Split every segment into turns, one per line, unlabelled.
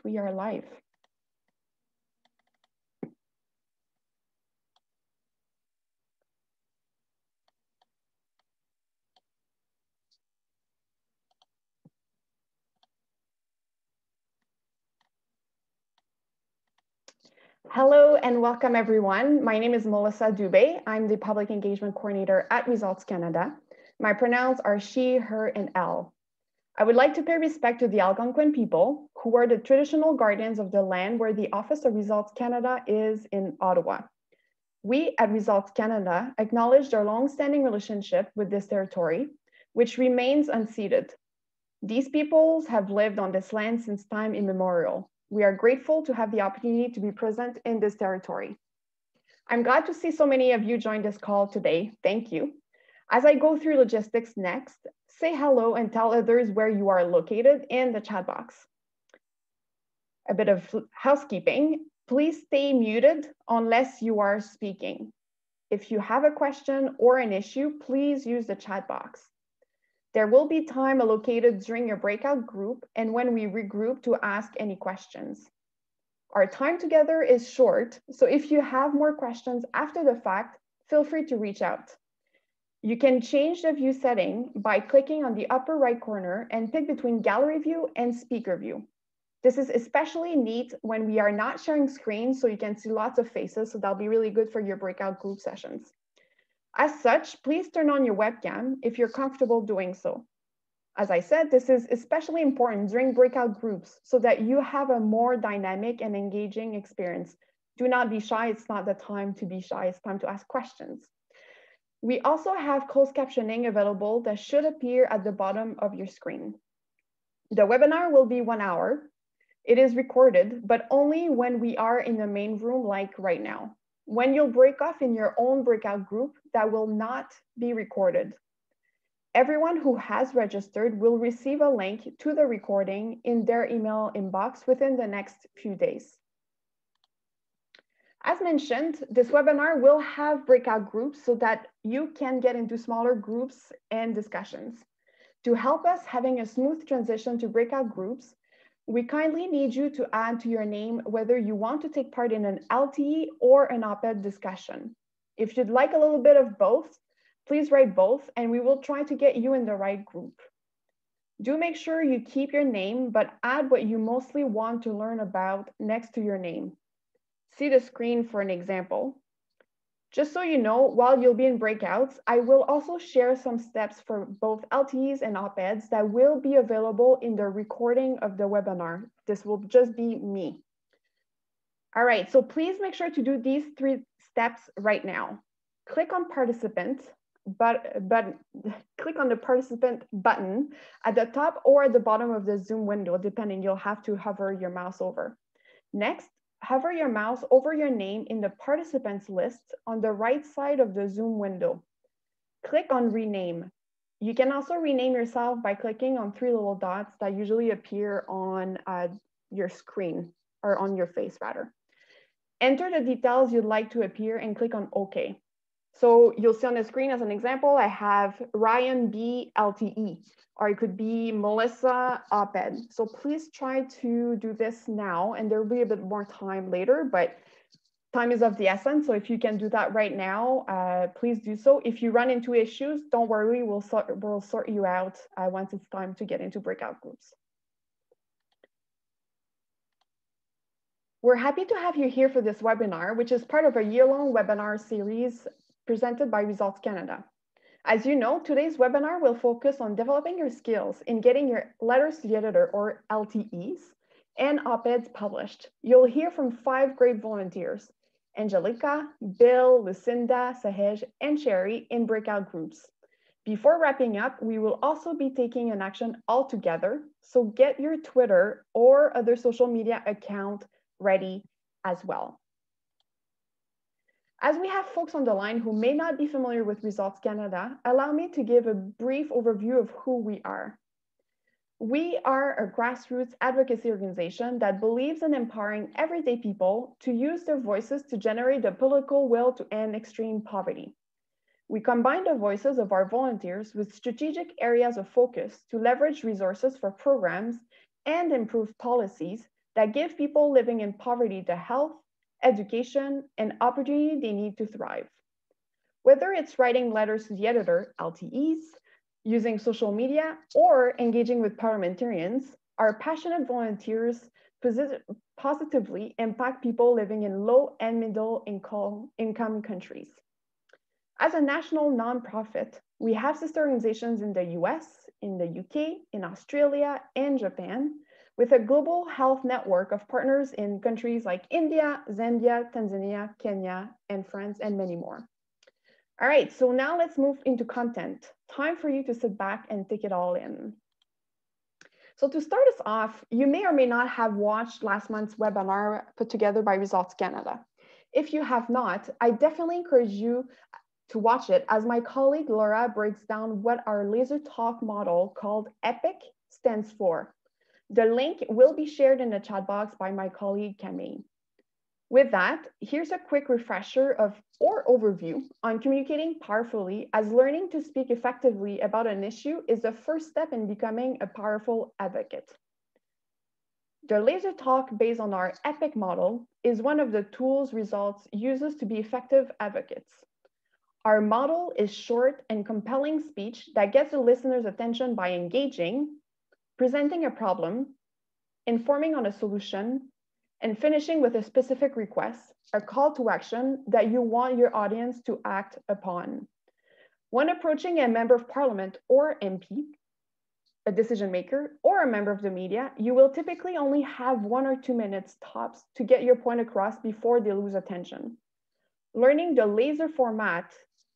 we are live. Hello and welcome everyone. My name is Melissa Dubé. I'm the Public Engagement Coordinator at Results Canada. My pronouns are she, her, and elle. I would like to pay respect to the Algonquin people, who are the traditional guardians of the land where the Office of Results Canada is in Ottawa. We at Results Canada acknowledge their long-standing relationship with this territory, which remains unceded. These peoples have lived on this land since time immemorial. We are grateful to have the opportunity to be present in this territory. I'm glad to see so many of you join this call today. Thank you. As I go through logistics next, say hello and tell others where you are located in the chat box. A bit of housekeeping. Please stay muted unless you are speaking. If you have a question or an issue, please use the chat box. There will be time allocated during your breakout group and when we regroup to ask any questions. Our time together is short, so if you have more questions after the fact, feel free to reach out. You can change the view setting by clicking on the upper right corner and pick between gallery view and speaker view. This is especially neat when we are not sharing screens, so you can see lots of faces, so that'll be really good for your breakout group sessions. As such, please turn on your webcam if you're comfortable doing so. As I said, this is especially important during breakout groups so that you have a more dynamic and engaging experience. Do not be shy, it's not the time to be shy, it's time to ask questions. We also have closed captioning available that should appear at the bottom of your screen. The webinar will be 1 hour. It is recorded, but only when we are in the main room like right now. When you'll break off in your own breakout group, that will not be recorded. Everyone who has registered will receive a link to the recording in their email inbox within the next few days. As mentioned, this webinar will have breakout groups so that you can get into smaller groups and discussions. To help us having a smooth transition to breakout groups, we kindly need you to add to your name whether you want to take part in an LTE or an op-ed discussion. If you'd like a little bit of both, please write both and we will try to get you in the right group. Do make sure you keep your name, but add what you mostly want to learn about next to your name. See the screen for an example. Just so you know, while you'll be in breakouts, I will also share some steps for both LTEs and op-eds that will be available in the recording of the webinar. This will just be me. All right, so please make sure to do these 3 steps right now. Click on participant, click on the participant button at the top or at the bottom of the Zoom window, depending, you'll have to hover your mouse over. Next, hover your mouse over your name in the participants list on the right side of the Zoom window. Click on rename. You can also rename yourself by clicking on 3 little dots that usually appear on your screen, or on your face rather. Enter the details you'd like to appear and click on OK. So you'll see on the screen as an example, I have Ryan B. LTE, or it could be Melissa op-ed. So please try to do this now, and there will be a bit more time later, but time is of the essence. So if you can do that right now, please do so. If you run into issues, don't worry, we'll sort you out once it's time to get into breakout groups. We're happy to have you here for this webinar, which is part of a year-long webinar series presented by Results Canada. As you know, today's webinar will focus on developing your skills in getting your letters to the editor, or LTEs, and op-eds published. You'll hear from 5 great volunteers, Angelica, Bill, Lucinda, Sahej, and Sherry in breakout groups. Before wrapping up, we will also be taking an action all together, so get your Twitter or other social media account ready as well. As we have folks on the line who may not be familiar with Results Canada, allow me to give a brief overview of who we are. We are a grassroots advocacy organization that believes in empowering everyday people to use their voices to generate the political will to end extreme poverty. We combine the voices of our volunteers with strategic areas of focus to leverage resources for programs and improve policies that give people living in poverty the health, education, and opportunity they need to thrive. Whether it's writing letters to the editor, LTEs, using social media, or engaging with parliamentarians, our passionate volunteers positively impact people living in low and middle income countries. As a national nonprofit, we have sister organizations in the US, in the UK, in Australia, and Japan, with a global health network of partners in countries like India, Zambia, Tanzania, Kenya, and France, and many more. All right, so now let's move into content. Time for you to sit back and take it all in. So to start us off, you may or may not have watched last month's webinar put together by Results Canada. If you have not, I definitely encourage you to watch it as my colleague Laura breaks down what our laser talk model called EPIC stands for. The link will be shared in the chat box by my colleague Camille. With that, here's a quick refresher or overview on communicating powerfully, as learning to speak effectively about an issue is the first step in becoming a powerful advocate. The laser talk based on our EPIC model is one of the tools Results uses to be effective advocates. Our model is short and compelling speech that gets the listener's attention by engaging, presenting a problem, informing on a solution, and finishing with a specific request, a call to action that you want your audience to act upon. When approaching a member of parliament or MP, a decision maker, or a member of the media, you will typically only have 1 or 2 minutes tops to get your point across before they lose attention. Learning the laser format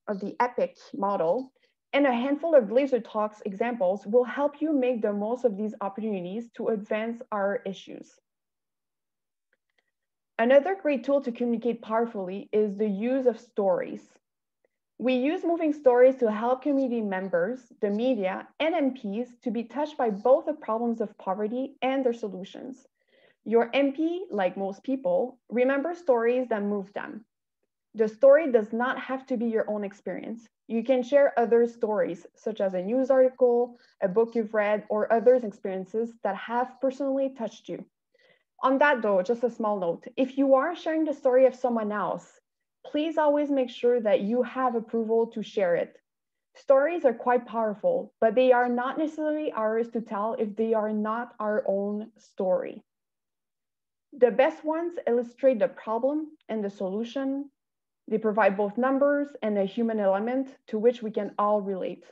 of the EPIC model and a handful of laser talks examples will help you make the most of these opportunities to advance our issues. Another great tool to communicate powerfully is the use of stories. We use moving stories to help community members, the media, and MPs to be touched by both the problems of poverty and their solutions. Your MP, like most people, remembers stories that move them. The story does not have to be your own experience. You can share other stories, such as a news article, a book you've read, or others' experiences that have personally touched you. On that though, just a small note, if you are sharing the story of someone else, please always make sure that you have approval to share it. Stories are quite powerful, but they are not necessarily ours to tell if they are not our own story. The best ones illustrate the problem and the solution. They provide both numbers and a human element to which we can all relate.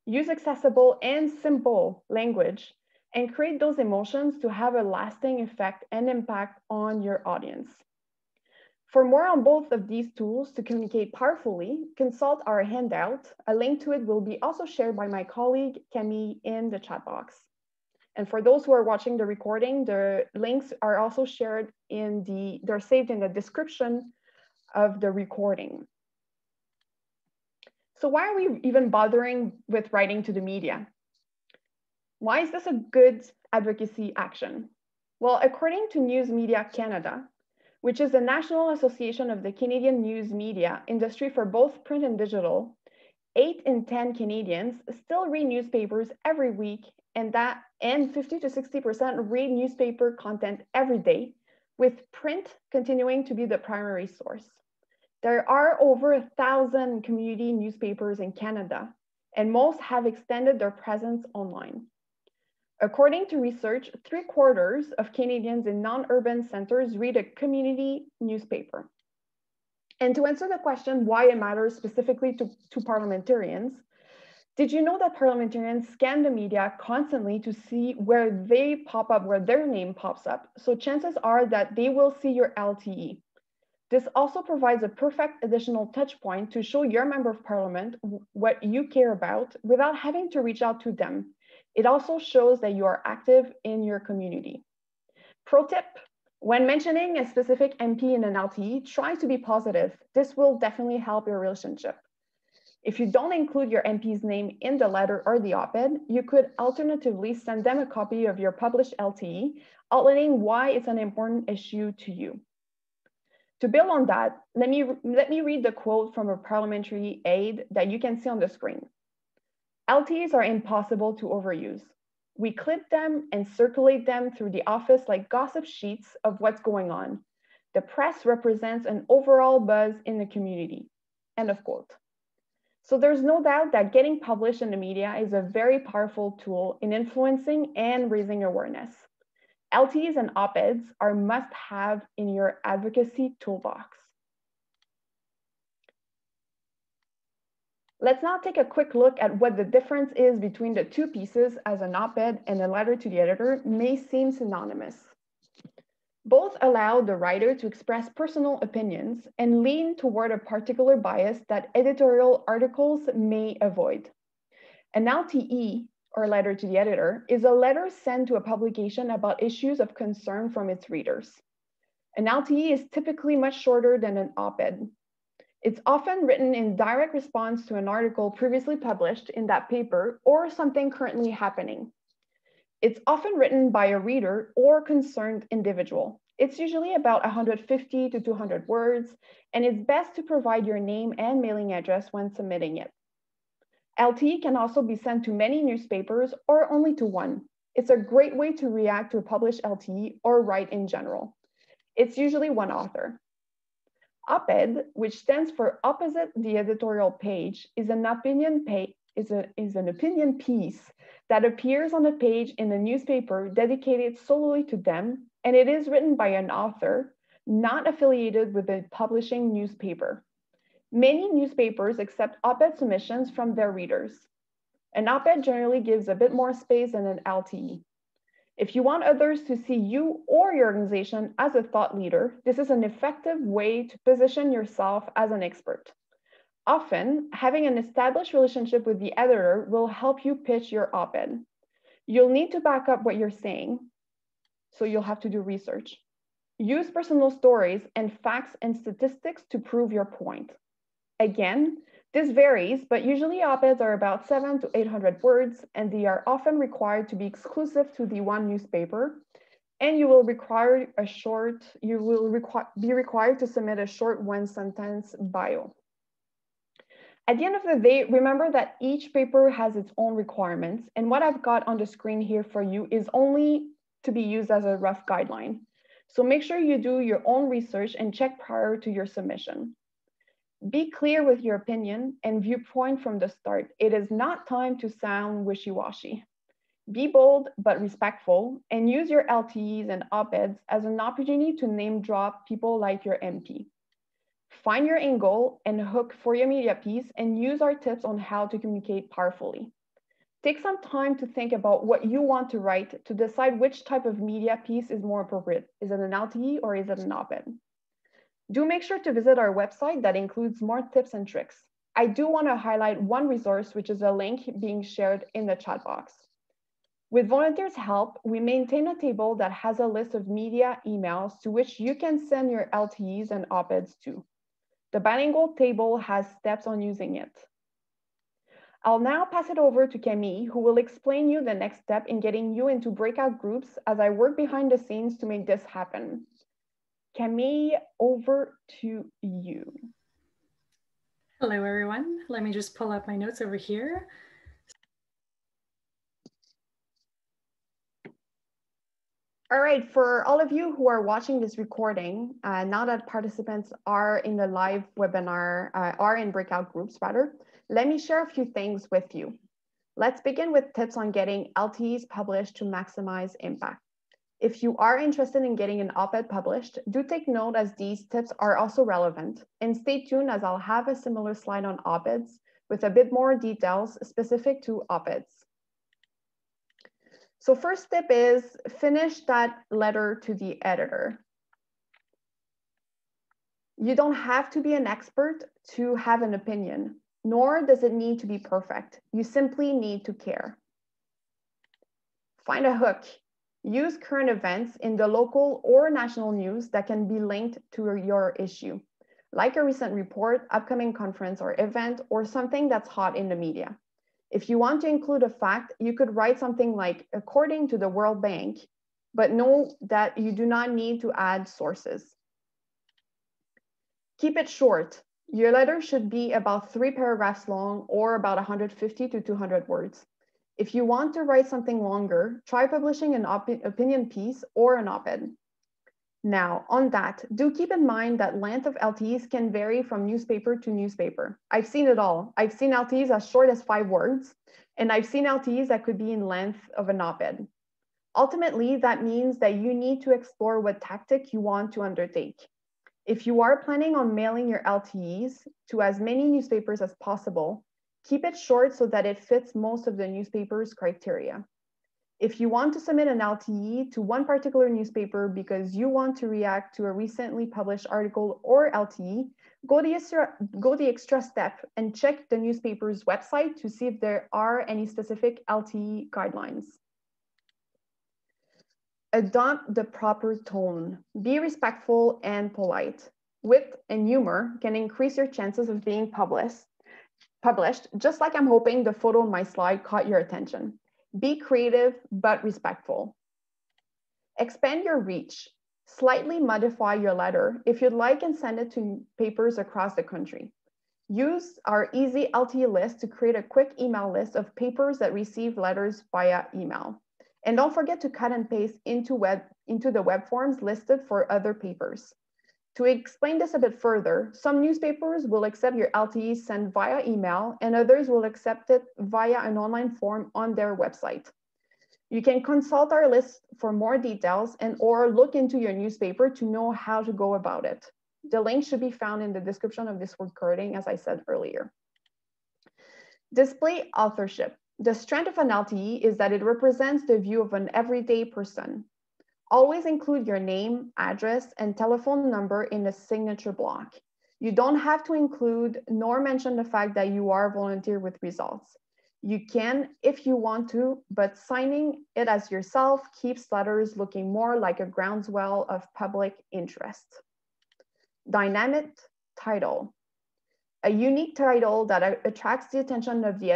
Use accessible and simple language and create those emotions to have a lasting effect and impact on your audience. For more on both of these tools to communicate powerfully, consult our handout. A link to it will be also shared by my colleague Camille in the chat box. And for those who are watching the recording, the links are also shared they're saved in the description of the recording. So why are we even bothering with writing to the media? Why is this a good advocacy action? Well, according to News Media Canada, which is the National Association of the Canadian news media industry for both print and digital, 8 in 10 Canadians still read newspapers every week, and 50 to 60% read newspaper content every day, with print continuing to be the primary source. There are over 1,000 community newspapers in Canada, and most have extended their presence online. According to research, 3/4 of Canadians in non-urban centers read a community newspaper. And to answer the question why it matters specifically to parliamentarians, did you know that parliamentarians scan the media constantly to see where they pop up, where their name pops up? So chances are that they will see your LTE. This also provides a perfect additional touch point to show your member of parliament what you care about without having to reach out to them. It also shows that you are active in your community. Pro tip, when mentioning a specific MP in an LTE, try to be positive. This will definitely help your relationship. If you don't include your MP's name in the letter or the op-ed, you could alternatively send them a copy of your published LTE, outlining why it's an important issue to you. To build on that, let me read the quote from a parliamentary aide that you can see on the screen. LTEs are impossible to overuse. We clip them and circulate them through the office like gossip sheets of what's going on. The press represents an overall buzz in the community. End of quote. So there's no doubt that getting published in the media is a very powerful tool in influencing and raising awareness. LTEs and op-eds are must-have in your advocacy toolbox. Let's now take a quick look at what the difference is between the two pieces, as an op-ed and a letter to the editor may seem synonymous. Both allow the writer to express personal opinions and lean toward a particular bias that editorial articles may avoid. An LTE, or letter to the editor, is a letter sent to a publication about issues of concern from its readers. An LTE is typically much shorter than an op-ed. It's often written in direct response to an article previously published in that paper or something currently happening. It's often written by a reader or concerned individual. It's usually about 150 to 200 words, and it's best to provide your name and mailing address when submitting it. LTE can also be sent to many newspapers or only to one. It's a great way to react to a published LTE or write in general. It's usually one author. Op-ed, which stands for opposite the editorial page, is an opinion piece that appears on a page in a newspaper dedicated solely to them, and it is written by an author not affiliated with a publishing newspaper. Many newspapers accept op-ed submissions from their readers. An op-ed generally gives a bit more space than an LTE. If you want others to see you or your organization as a thought leader, this is an effective way to position yourself as an expert. Often, having an established relationship with the editor will help you pitch your op-ed. You'll need to back up what you're saying, so you'll have to do research. Use personal stories and facts and statistics to prove your point. Again, this varies, but usually op-eds are about 700 to 800 words, and they are often required to be exclusive to the one newspaper. And you will be required to submit a short one-sentence bio. At the end of the day, remember that each paper has its own requirements, and what I've got on the screen here for you is only to be used as a rough guideline. So make sure you do your own research and check prior to your submission. Be clear with your opinion and viewpoint from the start. It is not time to sound wishy-washy. Be bold but respectful, and use your LTEs and op-eds as an opportunity to name drop people like your MP. Find your angle and hook for your media piece and use our tips on how to communicate powerfully. Take some time to think about what you want to write to decide which type of media piece is more appropriate. Is it an LTE or is it an op-ed? Do make sure to visit our website that includes more tips and tricks. I do want to highlight one resource, which is a link being shared in the chat box. With volunteers' help, we maintain a table that has a list of media emails to which you can send your LTEs and op-eds to. The bilingual table has steps on using it. I'll now pass it over to Camille, who will explain you the next step in getting you into breakout groups as I work behind the scenes to make this happen. Camille, over to you.
Hello, everyone. Let me just pull up my notes over here.
All right, for all of you who are watching this recording, now that participants are in the live webinar, are in breakout groups rather, let me share a few things with you. Let's begin with tips on getting LTEs published to maximize impact. If you are interested in getting an op-ed published, do take note as these tips are also relevant, and stay tuned as I'll have a similar slide on op-eds with a bit more details specific to op-eds. So first tip is finish that letter to the editor. You don't have to be an expert to have an opinion, nor does it need to be perfect. You simply need to care. Find a hook. Use current events in the local or national news that can be linked to your issue, like a recent report, upcoming conference or event, or something that's hot in the media. If you want to include a fact, you could write something like, according to the World Bank, but know that you do not need to add sources. Keep it short. Your letter should be about 3 paragraphs long or about 150 to 200 words. If you want to write something longer, try publishing an opinion piece or an op-ed. Now, on that, do keep in mind that length of LTEs can vary from newspaper to newspaper. I've seen it all. I've seen LTEs as short as 5 words, and I've seen LTEs that could be in length of an op-ed. Ultimately, that means that you need to explore what tactic you want to undertake. If you are planning on mailing your LTEs to as many newspapers as possible, keep it short so that it fits most of the newspaper's criteria. If you want to submit an LTE to one particular newspaper because you want to react to a recently published article or LTE, go the extra step and check the newspaper's website to see if there are any specific LTE guidelines. Adopt the proper tone. Be respectful and polite. Wit and humor can increase your chances of being published, just like I'm hoping the photo on my slide caught your attention. Be creative, but respectful. Expand your reach. Slightly modify your letter if you'd like and send it to papers across the country. Use our easy LTE list to create a quick email list of papers that receive letters via email. And don't forget to cut and paste into the web forms listed for other papers. To explain this a bit further, some newspapers will accept your LTE sent via email and others will accept it via an online form on their website. You can consult our list for more details or look into your newspaper to know how to go about it. The link should be found in the description of this recording, as I said earlier. Display authorship. The strength of an LTE is that it represents the view of an everyday person. Always include your name, address, and telephone number in the signature block. You don't have to include nor mention the fact that you are a volunteer with Results. You can if you want to, but signing it as yourself keeps letters looking more like a groundswell of public interest. Dynamic title. A unique title that attracts the attention of the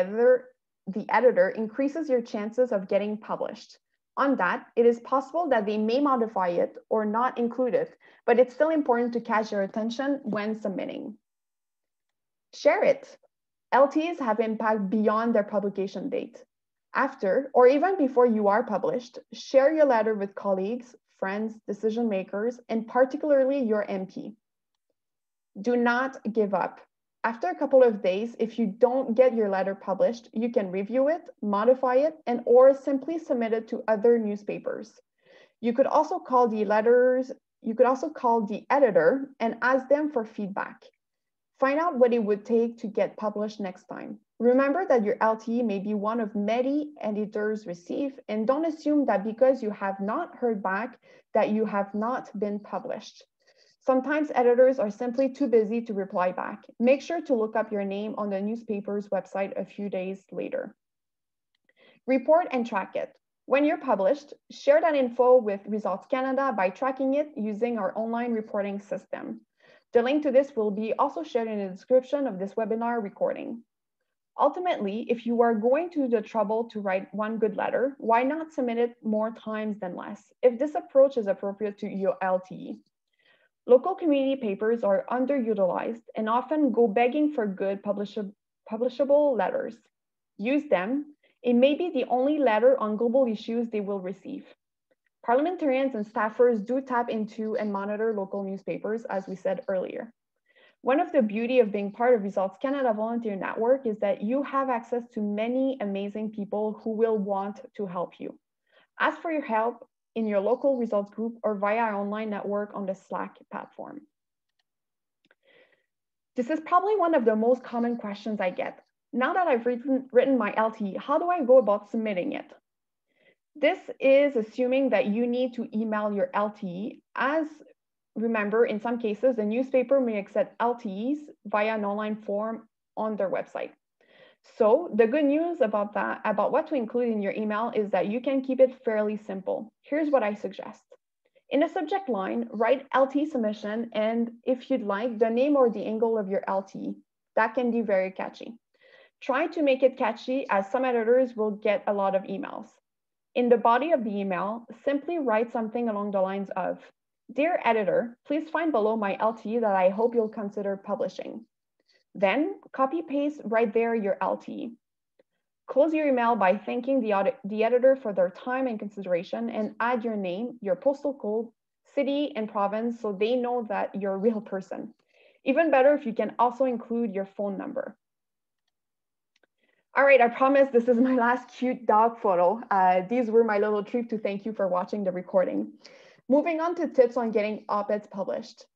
editor increases your chances of getting published. On that, it is possible that they may modify it or not include it, but it's still important to catch your attention when submitting. Share it. LTEs have impact beyond their publication date. After, or even before you are published, share your letter with colleagues, friends, decision makers, and particularly your MP. Do not give up. After a couple of days, if you don't get your letter published, you can review it, modify it, or simply submit it to other newspapers. You could also call the editor and ask them for feedback. Find out what it would take to get published next time. Remember that your LTE may be one of many editors receive, and don't assume that because you have not heard back that you have not been published. Sometimes editors are simply too busy to reply back. Make sure to look up your name on the newspaper's website a few days later. Report and track it. When you're published, share that info with Results Canada by tracking it using our online reporting system. The link to this will be also shared in the description of this webinar recording. Ultimately, if you are going to the trouble to write one good letter, why not submit it more times than less, if this approach is appropriate to your LTE? Local community papers are underutilized and often go begging for good publishable letters. Use them. It may be the only letter on global issues they will receive. Parliamentarians and staffers do tap into and monitor local newspapers, as we said earlier. One of the beauty of being part of Results Canada Volunteer Network is that you have access to many amazing people who will want to help you. Ask for your help in your local results group or via our online network on the Slack platform. This is probably one of the most common questions I get. Now that I've written my LTE, how do I go about submitting it? This is assuming that you need to email your LTE. As remember, in some cases, the newspaper may accept LTEs via an online form on their website. So the good news about what to include in your email is that you can keep it fairly simple. Here's what I suggest. In the subject line, write LTE submission, and if you'd like, the name or the angle of your LTE. That can be very catchy. Try to make it catchy, as some editors will get a lot of emails. In the body of the email, simply write something along the lines of, "Dear editor, please find below my LTE that I hope you'll consider publishing." Then copy paste right there your LTE. Close your email by thanking the editor for their time and consideration, and add your name, your postal code, city, and province so they know that you're a real person. Even better if you can also include your phone number. All right, I promise this is my last cute dog photo. These were my little treat to thank you for watching the recording. Moving on to tips on getting op-eds published.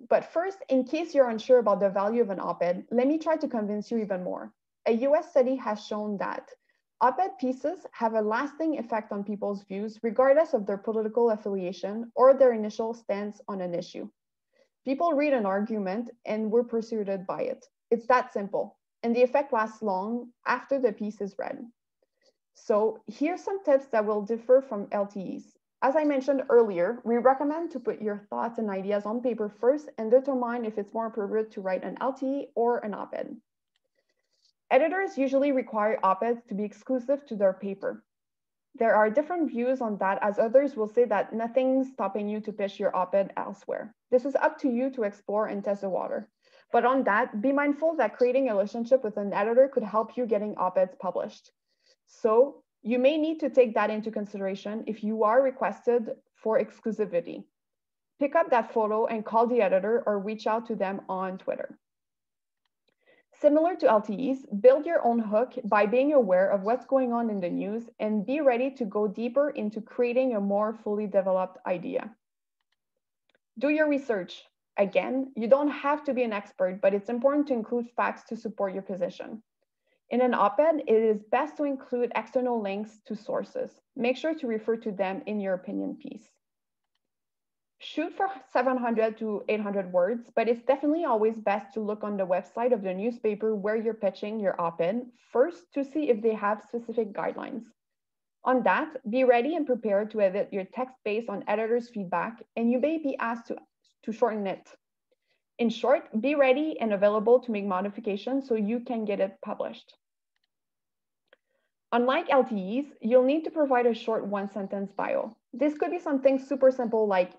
But first, in case you're unsure about the value of an op-ed, let me try to convince you even more. A US study has shown that op-ed pieces have a lasting effect on people's views, regardless of their political affiliation or their initial stance on an issue. People read an argument and were persuaded by it. It's that simple, and the effect lasts long after the piece is read. So here's some tips that will differ from LTEs. As I mentioned earlier, we recommend to put your thoughts and ideas on paper first and determine if it's more appropriate to write an LTE or an op-ed. Editors usually require op-eds to be exclusive to their paper. There are different views on that, as others will say that nothing's stopping you to pitch your op-ed elsewhere. This is up to you to explore and test the water. But on that, be mindful that creating a relationship with an editor could help you getting op-eds published. So you may need to take that into consideration if you are requested for exclusivity. Pick up that photo and call the editor or reach out to them on Twitter. Similar to LTEs, build your own hook by being aware of what's going on in the news and be ready to go deeper into creating a more fully developed idea. Do your research. Again, you don't have to be an expert, but it's important to include facts to support your position. In an op-ed, it is best to include external links to sources. Make sure to refer to them in your opinion piece. Shoot for 700 to 800 words, but it's definitely always best to look on the website of the newspaper where you're pitching your op-ed first to see if they have specific guidelines. On that, be ready and prepared to edit your text based on editors' feedback, and you may be asked to shorten it. In short, be ready and available to make modifications so you can get it published. Unlike LTEs, you'll need to provide a short one-sentence bio. This could be something super simple like,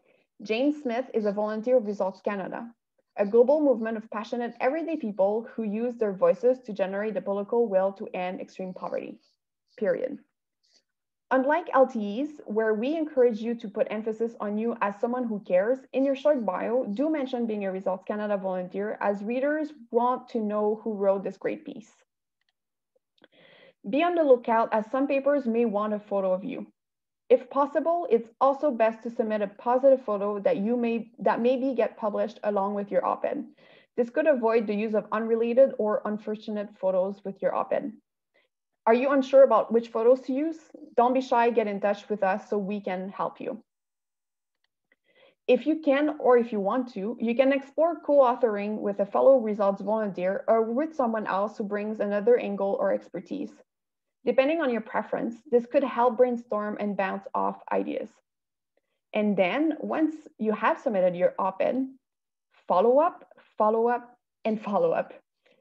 Jane Smith is a volunteer of Results Canada, a global movement of passionate everyday people who use their voices to generate the political will to end extreme poverty, period. Unlike LTEs, where we encourage you to put emphasis on you as someone who cares, in your short bio, do mention being a Results Canada volunteer, as readers want to know who wrote this great piece. Be on the lookout, as some papers may want a photo of you. If possible, it's also best to submit a positive photo that maybe get published along with your op-ed. This could avoid the use of unrelated or unfortunate photos with your op-ed. Are you unsure about which photos to use? Don't be shy, get in touch with us so we can help you. If you can, or if you want to, you can explore co-authoring with a fellow results volunteer or with someone else who brings another angle or expertise. Depending on your preference, this could help brainstorm and bounce off ideas. And then once you have submitted your op-ed, follow up, and follow up.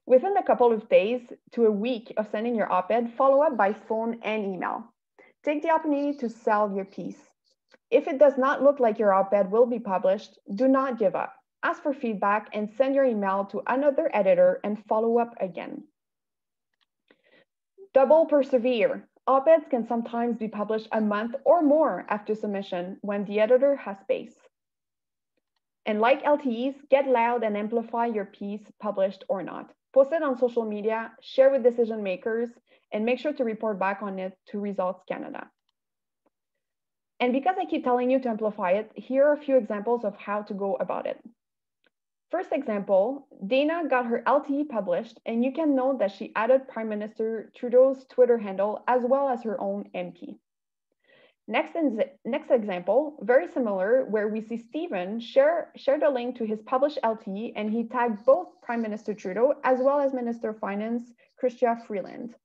Within a couple of days to a week of sending your op-ed, follow up by phone and email. Take the opportunity to sell your piece. If it does not look like your op-ed will be published, do not give up. Ask for feedback and send your email to another editor and follow up again. Double persevere. Op-eds can sometimes be published a month or more after submission when the editor has space. And like LTEs, get loud and amplify your piece, published or not. Post it on social media, share with decision makers, and make sure to report back on it to Results Canada. And because I keep telling you to amplify it, here are a few examples of how to go about it. First example, Dana got her LTE published, and you can note that she added Prime Minister Trudeau's Twitter handle as well as her own MP. Next example, very similar, where we see Stephen share the link to his published LTE, and he tagged both Prime Minister Trudeau as well as Minister of Finance, Chrystia Freeland.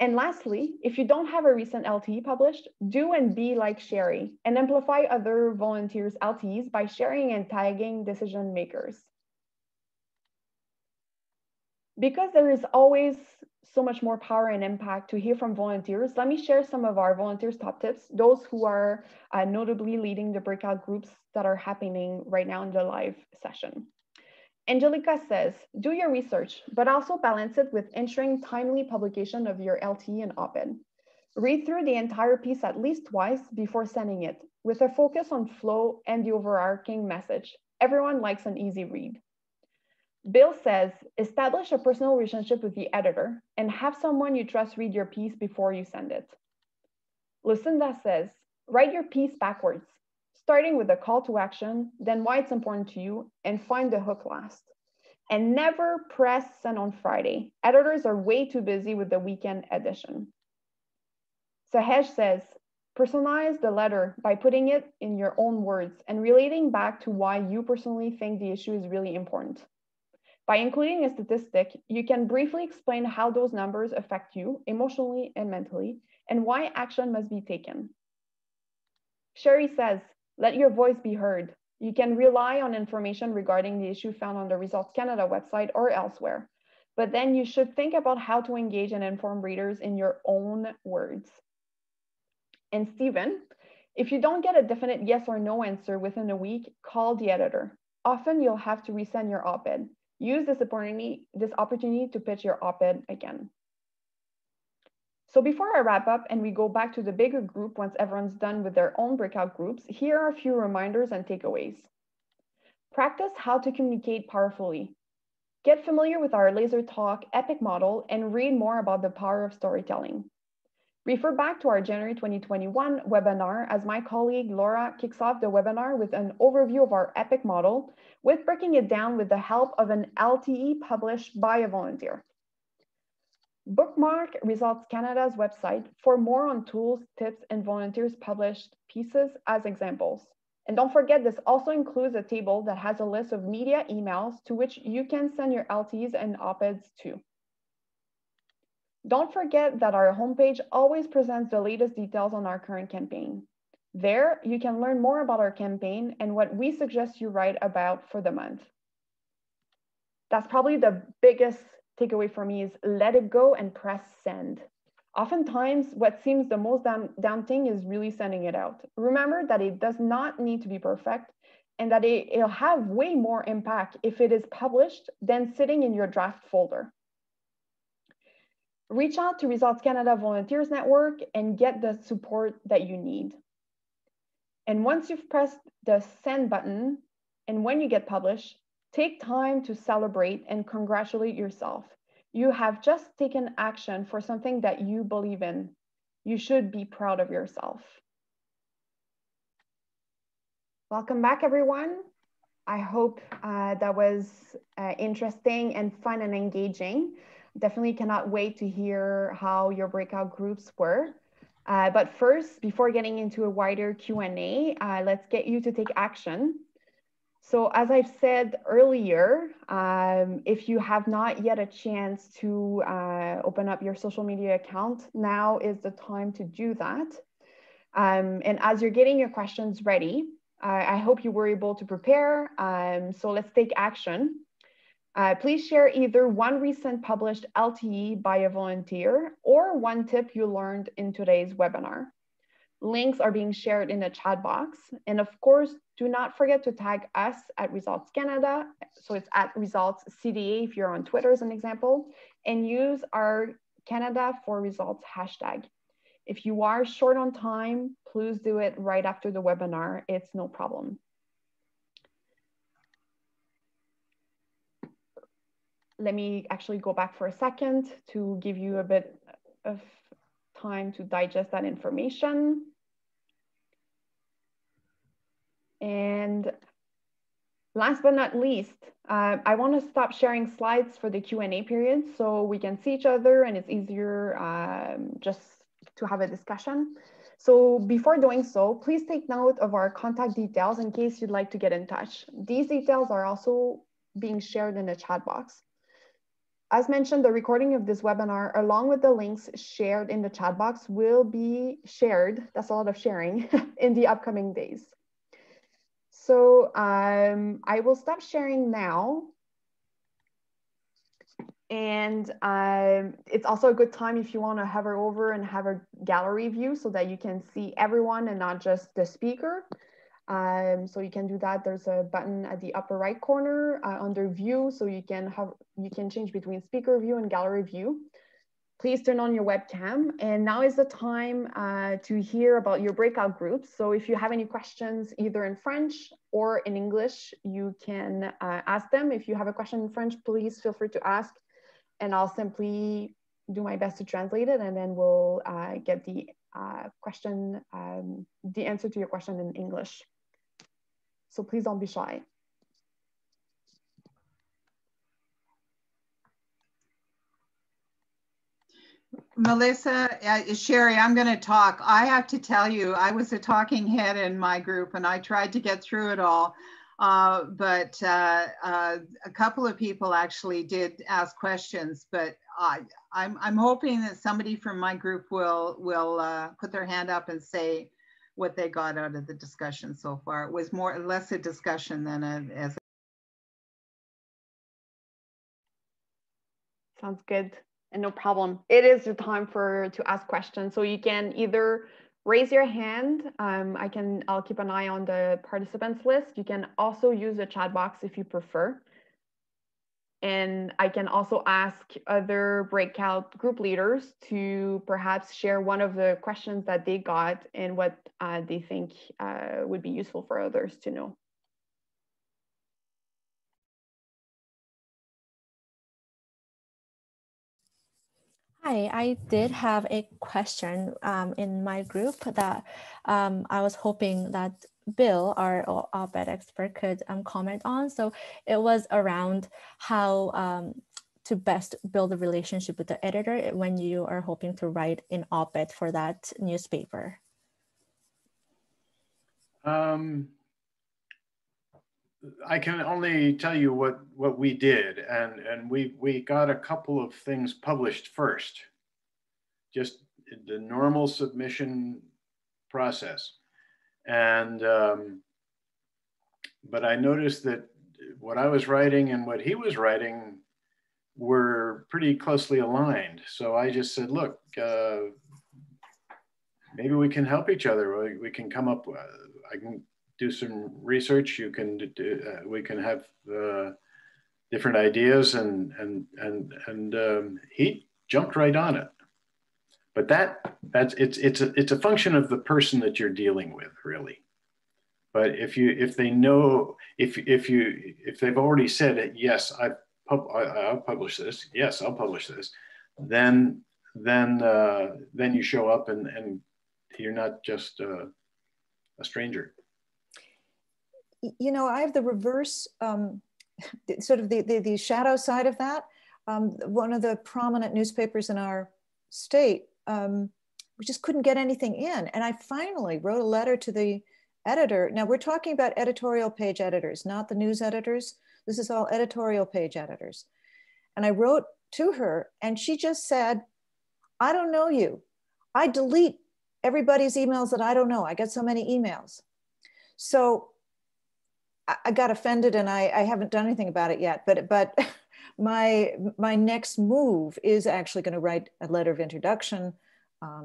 And lastly, if you don't have a recent LTE published, do and be like Sherry and amplify other volunteers' LTEs by sharing and tagging decision makers. Because there is always so much more power and impact to hear from volunteers, let me share some of our volunteers' top tips, those who are notably leading the breakout groups that are happening right now in the live session. Angelica says, do your research, but also balance it with ensuring timely publication of your LTE and op-ed. Read through the entire piece at least twice before sending it, with a focus on flow and the overarching message. Everyone likes an easy read. Bill says, establish a personal relationship with the editor and have someone you trust read your piece before you send it. Lucinda says, write your piece backwards, starting with a call to action, then why it's important to you, and find the hook last. And never press send on Friday. Editors are way too busy with the weekend edition. Sahej says, personalize the letter by putting it in your own words and relating back to why you personally think the issue is really important. By including a statistic, you can briefly explain how those numbers affect you emotionally and mentally, and why action must be taken. Sherry says, let your voice be heard. You can rely on information regarding the issue found on the Results Canada website or elsewhere, but then you should think about how to engage and inform readers in your own words. And Stephen, if you don't get a definite yes or no answer within a week, call the editor. Often you'll have to resend your op-ed. Use this opportunity to pitch your op-ed again. So before I wrap up and we go back to the bigger group once everyone's done with their own breakout groups, here are a few reminders and takeaways. Practice how to communicate powerfully. Get familiar with our Laser Talk epic model and read more about the power of storytelling. Refer back to our January 2021 webinar as my colleague Laura kicks off the webinar with an overview of our epic model with breaking it down with the help of an LTE published by a volunteer. Bookmark Results Canada's website for more on tools, tips, and volunteers published pieces as examples. And don't forget, this also includes a table that has a list of media emails to which you can send your LTEs and op-eds to. Don't forget that our homepage always presents the latest details on our current campaign. There, you can learn more about our campaign and what we suggest you write about for the month. That's probably the biggest takeaway for me is let it go and press send. Oftentimes, what seems the most daunting is really sending it out. Remember that it does not need to be perfect and that it'll have way more impact if it is published than sitting in your draft folder. Reach out to Results Canada Volunteers Network and get the support that you need. And once you've pressed the send button and when you get published, take time to celebrate and congratulate yourself. You have just taken action for something that you believe in. You should be proud of yourself. Welcome back, everyone. I hope that was interesting and fun and engaging. Definitely cannot wait to hear how your breakout groups were. But first, before getting into a wider Q&A, let's get you to take action. So as I've said earlier, if you have not yet a chance to open up your social media account, now is the time to do that. And as you're getting your questions ready, I hope you were able to prepare. So let's take action. Please share either one recent published LTE by a volunteer or one tip you learned in today's webinar. Links are being shared in the chat box. And of course, do not forget to tag us at Results Canada. So it's at Results CDA if you're on Twitter as an example, and use our Canada for Results hashtag. If you are short on time, please do it right after the webinar. It's no problem. Let me actually go back for a second to give you a bit of time to digest that information. And last but not least, I want to stop sharing slides for the Q&A period so we can see each other and it's easier just to have a discussion. So before doing so, please take note of our contact details in case you'd like to get in touch. These details are also being shared in the chat box. As mentioned, the recording of this webinar, along with the links shared in the chat box, will be shared, that's a lot of sharing, in the upcoming days. So I will stop sharing now. And it's also a good time if you want to hover over and have a gallery view so that you can see everyone and not just the speaker. So you can do that. There's a button at the upper right corner under view. So you can change between speaker view and gallery view. Please turn on your webcam. And now is the time to hear about your breakout groups. So if you have any questions, either in French or in English, you can ask them. If you have a question in French, please feel free to ask. And I'll simply do my best to translate it. And then we'll get the question, the answer to your question in English. So please don't be shy.
Melissa, Sherry, I'm going to talk. I have to tell you, I was a talking head in my group and I tried to get through it all. But a couple of people actually did ask questions, but I'm hoping that somebody from my group will put their hand up and say what they got out of the discussion so far. It was more or less a discussion than as
Sounds good. And no problem. It is your time to ask questions. So you can either raise your hand. I'll keep an eye on the participants list. You can also use the chat box if you prefer. And I can also ask other breakout group leaders to perhaps share one of the questions that they got and what they think would be useful for others to know.
Hi, I did have a question in my group that I was hoping that Bill, our op-ed expert, could comment on. So it was around how to best build a relationship with the editor when you are hoping to write an op-ed for that newspaper.
I can only tell you what we did, and we got a couple of things published first, just the normal submission process. And but I noticed that what I was writing and what he was writing were pretty closely aligned. So I just said, look, maybe we can help each other. We can come up, I can do some research. You can do, we can have different ideas, and he jumped right on it. But it's a function of the person that you're dealing with, really. But if they've already said yes, I'll publish this. Yes, I'll publish this. Then you show up and you're not just a stranger.
You know, I have the reverse, sort of the shadow side of that. One of the prominent newspapers in our state, we just couldn't get anything in. And I finally wrote a letter to the editor. Now we're talking about editorial page editors, not the news editors. This is all editorial page editors. And I wrote to her and she just said, I don't know you. I delete everybody's emails that I don't know. I get so many emails. So I got offended and I haven't done anything about it yet, but my next move is actually going to write a letter of introduction,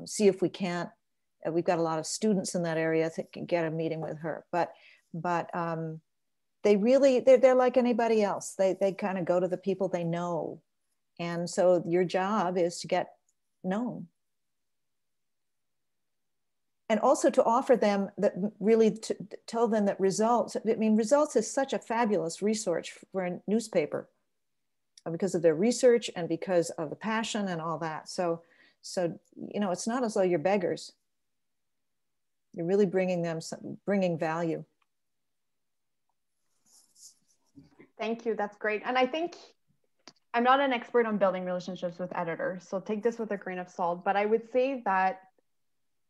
see if we can't, we've got a lot of students in that area that can get a meeting with her, but they're like anybody else. They kind of go to the people they know. And so your job is to get known. And also to offer them that, really to tell them that Results, I mean, Results is such a fabulous resource for a newspaper because of their research and because of the passion and all that. So, you know, it's not as though you're beggars. You're really bringing value.
Thank you, that's great. And I think I'm not an expert on building relationships with editors, so take this with a grain of salt, but I would say that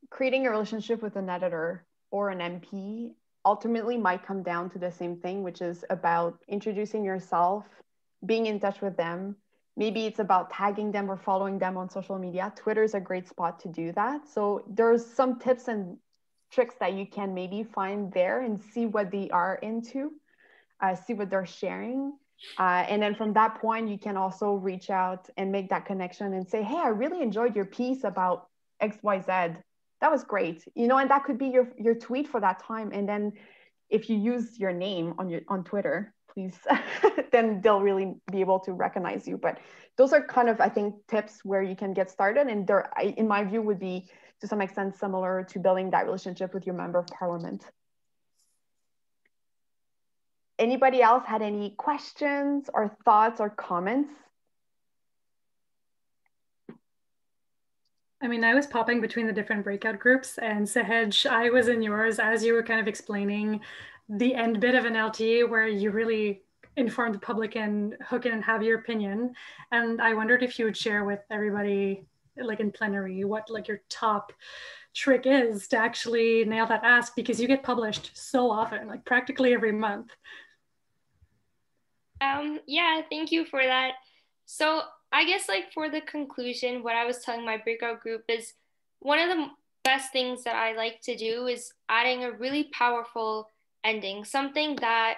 creating a relationship with an editor or an MP ultimately might come down to the same thing, which is about introducing yourself, being in touch with them. Maybe it's about tagging them or following them on social media. Twitter is a great spot to do that. So there's some tips and tricks that you can maybe find there and see what they are into, see what they're sharing. And then from that point, you can also reach out and make that connection and say, hey, I really enjoyed your piece about XYZ. That was great, you know, and that could be your tweet for that time. And then if you use your name on Twitter, please, then they'll really be able to recognize you. But those are kind of, I think, tips where you can get started. And they're, in my view, would be to some extent similar to building that relationship with your member of parliament. Anybody else had any questions or thoughts or comments?
I mean, I was popping between the different breakout groups, and Sahej, I was in yours as you were kind of explaining the end bit of an LTE where you really inform the public and hook in and have your opinion. And I wondered if you would share with everybody, like in plenary, what like your top trick is to actually nail that ask, because you get published so often, like practically every month.
Yeah, thank you for that. So I guess like for the conclusion, what I was telling my breakout group is one of the best things that I like to do is adding a really powerful ending, something that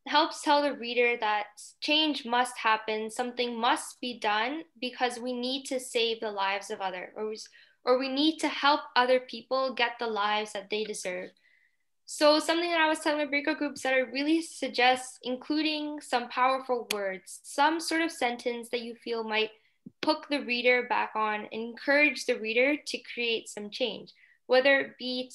helps tell the reader that change must happen, something must be done because we need to save the lives of others, or we need to help other people get the lives that they deserve. So something that I was telling my breakout groups that I really suggest including some powerful words, some sort of sentence that you feel might hook the reader back on and encourage the reader to create some change, whether it be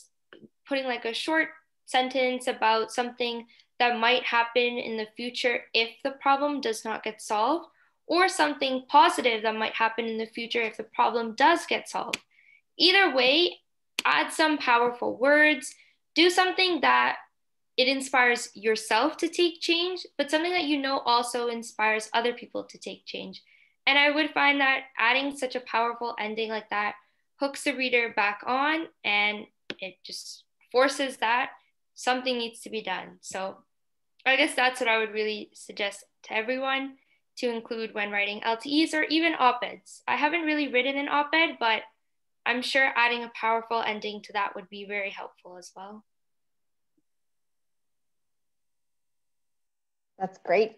putting like a short sentence about something that might happen in the future if the problem does not get solved, or something positive that might happen in the future if the problem does get solved. Either way, add some powerful words. Do something that it inspires yourself to take change, but something that you know also inspires other people to take change. And I would find that adding such a powerful ending like that hooks the reader back on, and it just forces that something needs to be done. So I guess that's what I would really suggest to everyone to include when writing LTEs or even op-eds. I haven't really written an op-ed, but I'm sure adding a powerful ending to that would be very helpful as well.
That's great.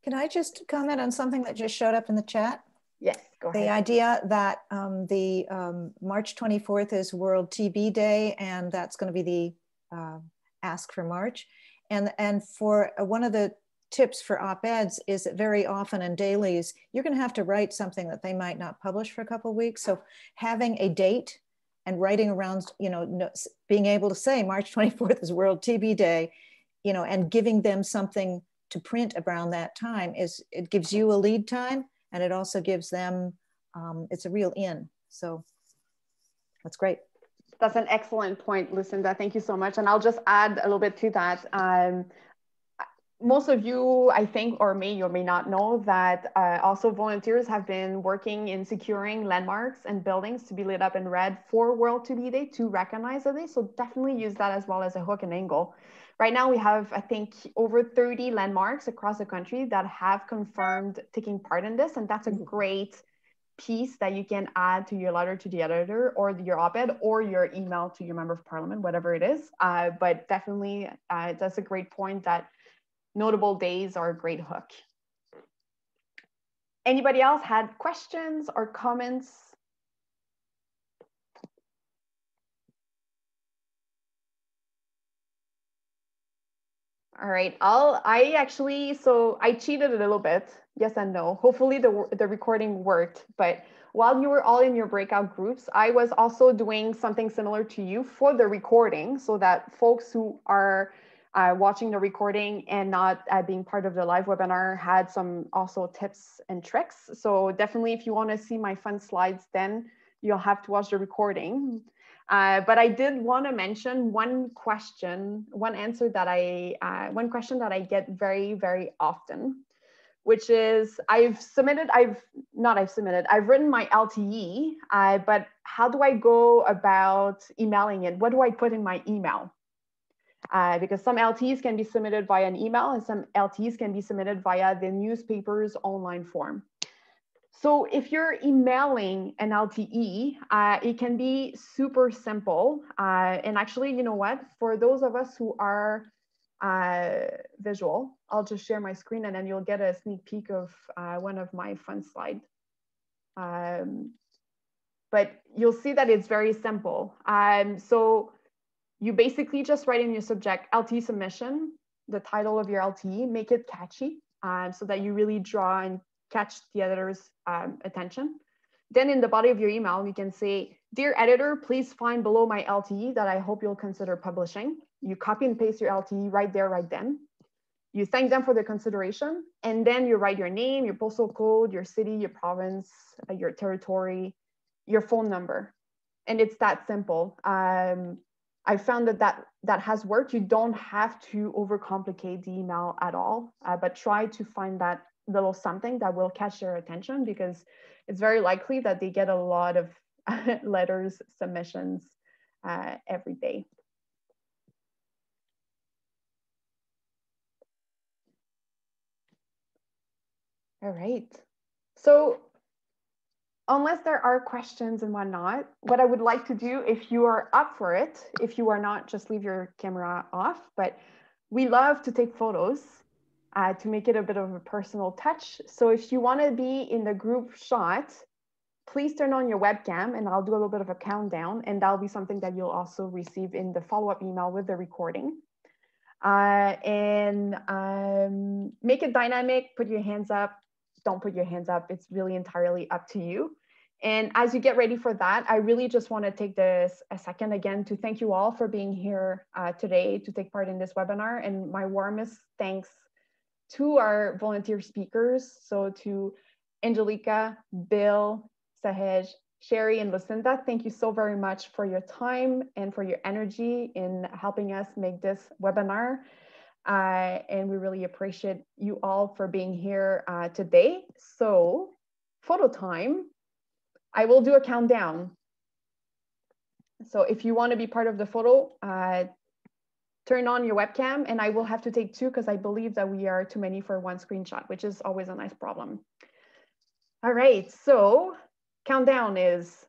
Can I just comment on something that just showed up in the chat?
Yes, go ahead.
The idea that March 24th is World TB Day, and that's going to be the ask for March. And for one of the tips for op-eds is that very often in dailies, you're going to have to write something that they might not publish for a couple of weeks. So having a date and writing around, being able to say March 24th is World TB Day, and giving them something to print around that time it gives you a lead time, and it also gives them, it's a real in. So that's great.
That's an excellent point, Lucinda. Thank you so much. And I'll just add a little bit to that. Most of you, I think, or may not know that also volunteers have been working in securing landmarks and buildings to be lit up in red for World TB Day to recognize the day. So definitely use that as well as a hook and angle. Right now we have, I think, over 30 landmarks across the country that have confirmed taking part in this. And that's a great piece that you can add to your letter to the editor or your op-ed or your email to your member of parliament, whatever it is. But definitely that's a great point that notable days are a great hook. Anybody else had questions or comments? All right, I cheated a little bit, yes and no. Hopefully the recording worked, but while you were all in your breakout groups, I was also doing something similar to you for the recording so that folks who are watching the recording and not being part of the live webinar had some also tips and tricks. So definitely if you want to see my fun slides, then you'll have to watch the recording. But I did want to mention one question that I get very, very often, which is I've written my LTE, but how do I go about emailing it? What do I put in my email? Because some LTEs can be submitted via an email and some LTEs can be submitted via the newspaper's online form. So if you're emailing an LTE, it can be super simple. And actually, you know what? For those of us who are visual, I'll just share my screen and then you'll get a sneak peek of one of my fun slides. But you'll see that it's very simple. So You basically just write in your subject LTE submission, the title of your LTE, make it catchy so that you really draw and catch the editor's attention. Then in the body of your email, you can say, dear editor, please find below my LTE that I hope you'll consider publishing. You copy and paste your LTE right there, right then. You thank them for their consideration, and then you write your name, your postal code, your city, your province, your territory, your phone number. And it's that simple. I found that has worked. You don't have to overcomplicate the email at all, but try to find that little something that will catch their attention, because it's very likely that they get a lot of letters, submissions every day. All right. So unless there are questions and whatnot, what I would like to do, if you are up for it, if you are not, just leave your camera off, but we love to take photos to make it a bit of a personal touch. So if you want to be in the group shot, please turn on your webcam and I'll do a little bit of a countdown, and that'll be something that you'll also receive in the follow-up email with the recording. Make it dynamic, put your hands up, don't put your hands up. It's really entirely up to you. And as you get ready for that, I really just want to take this a second again to thank you all for being here today to take part in this webinar. And my warmest thanks to our volunteer speakers. So to Angelica, Bill, Sahej, Sherry, and Lucinda, thank you so very much for your time and for your energy in helping us make this webinar. And we really appreciate you all for being here today. So photo time, I will do a countdown. So if you want to be part of the photo, turn on your webcam, and I will have to take two because I believe that we are too many for one screenshot, which is always a nice problem. All right, so countdown is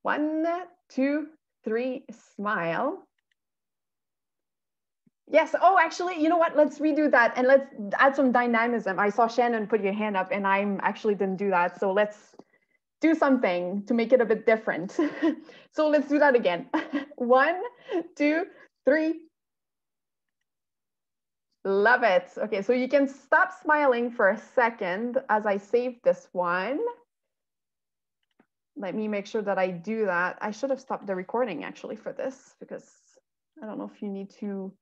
1, 2, 3, smile. Yes, oh, actually, you know what? Let's redo that and let's add some dynamism. I saw Shannon put your hand up and I actually didn't do that. So let's do something to make it a bit different. So let's do that again. 1, 2, 3. Love it. Okay, so you can stop smiling for a second as I save this one. Let me make sure that I do that. I should have stopped the recording actually for this, because I don't know if you need to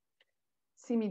see me